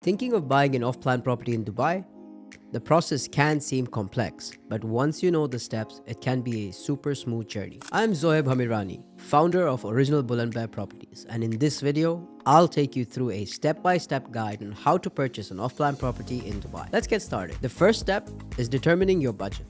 Thinking of buying an off-plan property in Dubai? The process can seem complex, but once you know the steps, it can be a super smooth journey. I'm Zoheb Hamirani, founder of Original Bull and Bear Properties, and in this video, I'll take you through a step-by-step guide on how to purchase an off-plan property in Dubai. Let's get started. The first step is determining your budget.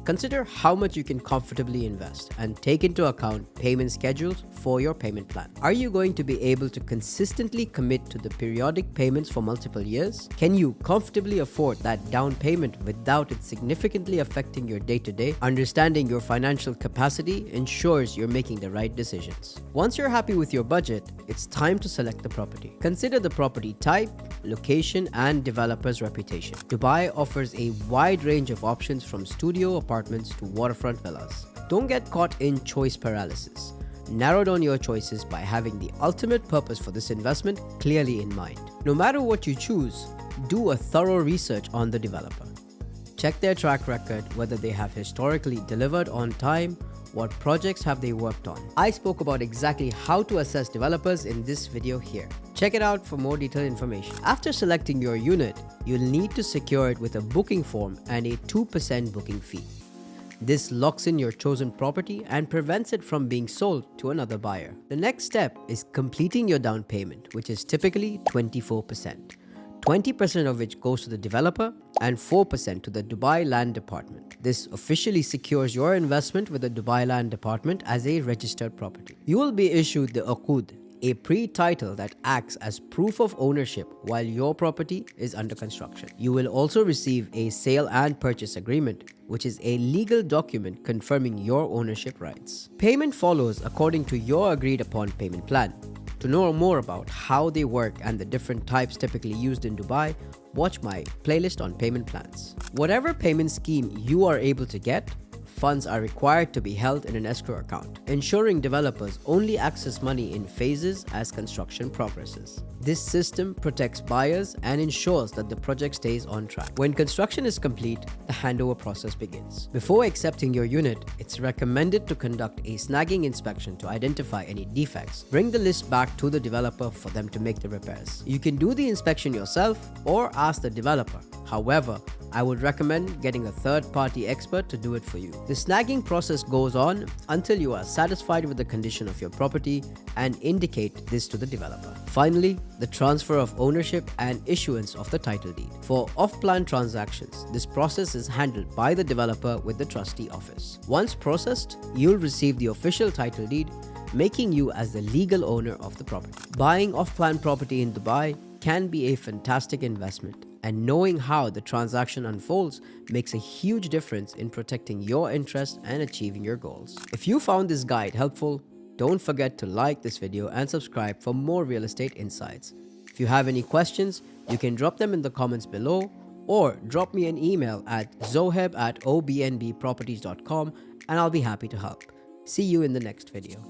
Consider how much you can comfortably invest and take into account payment schedules for your payment plan. Are you going to be able to consistently commit to the periodic payments for multiple years? Can you comfortably afford that down payment without it significantly affecting your day-to-day? Understanding your financial capacity ensures you're making the right decisions. Once you're happy with your budget, it's time to select the property. Consider the property type, location, and developer's reputation. Dubai offers a wide range of options from studio apartments to waterfront villas. Don't get caught in choice paralysis. Narrow down your choices by having the ultimate purpose for this investment clearly in mind. No matter what you choose, do a thorough research on the developer. Check their track record, whether they have historically delivered on time, what projects have they worked on. I spoke about exactly how to assess developers in this video here. Check it out for more detailed information. After selecting your unit, you'll need to secure it with a booking form and a 2% booking fee. This locks in your chosen property and prevents it from being sold to another buyer. The next step is completing your down payment, which is typically 24%. 20% of which goes to the developer and 4% to the Dubai Land Department. This officially secures your investment with the Dubai Land Department as a registered property. You will be issued the Oqood, a pre-title that acts as proof of ownership while your property is under construction. You will also receive a sale and purchase agreement, which is a legal document confirming your ownership rights. Payment follows according to your agreed upon payment plan. To know more about how they work and the different types typically used in Dubai, watch my playlist on payment plans. Whatever payment scheme you are able to get, funds are required to be held in an escrow account, ensuring developers only access money in phases as construction progresses. This system protects buyers and ensures that the project stays on track. When construction is complete, the handover process begins. Before accepting your unit, it's recommended to conduct a snagging inspection to identify any defects. Bring the list back to the developer for them to make the repairs. You can do the inspection yourself or ask the developer. However, I would recommend getting a third-party expert to do it for you. The snagging process goes on until you are satisfied with the condition of your property and indicate this to the developer. Finally, the transfer of ownership and issuance of the title deed. For off-plan transactions, this process is handled by the developer with the trustee office. Once processed, you'll receive the official title deed, making you as the legal owner of the property. Buying off-plan property in Dubai can be a fantastic investment, and knowing how the transaction unfolds makes a huge difference in protecting your interests and achieving your goals. If you found this guide helpful, don't forget to like this video and subscribe for more real estate insights. If you have any questions, you can drop them in the comments below or drop me an email at zoheb@obnbproperties.com and I'll be happy to help. See you in the next video.